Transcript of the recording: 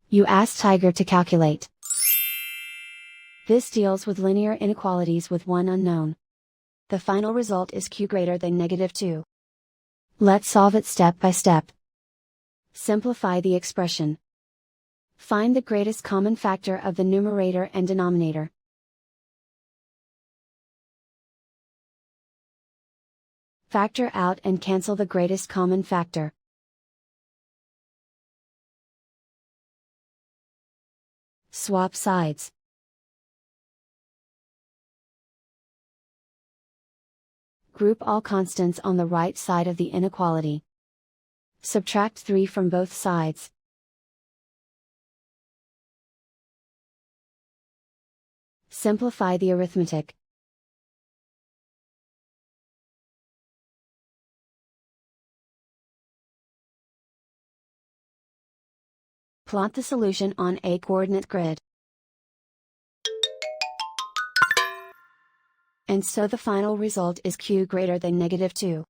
You ask Tiger to calculate. This deals with linear inequalities with one unknown. The final result is q greater than -2. Let's solve it step by step. Simplify the expression. Find the greatest common factor of the numerator and denominator. Factor out and cancel the greatest common factor. Swap sides. Group all constants on the right side of the inequality. Subtract 3 from both sides. Simplify the arithmetic. Plot the solution on a coordinate grid. And so the final result is q greater than -2.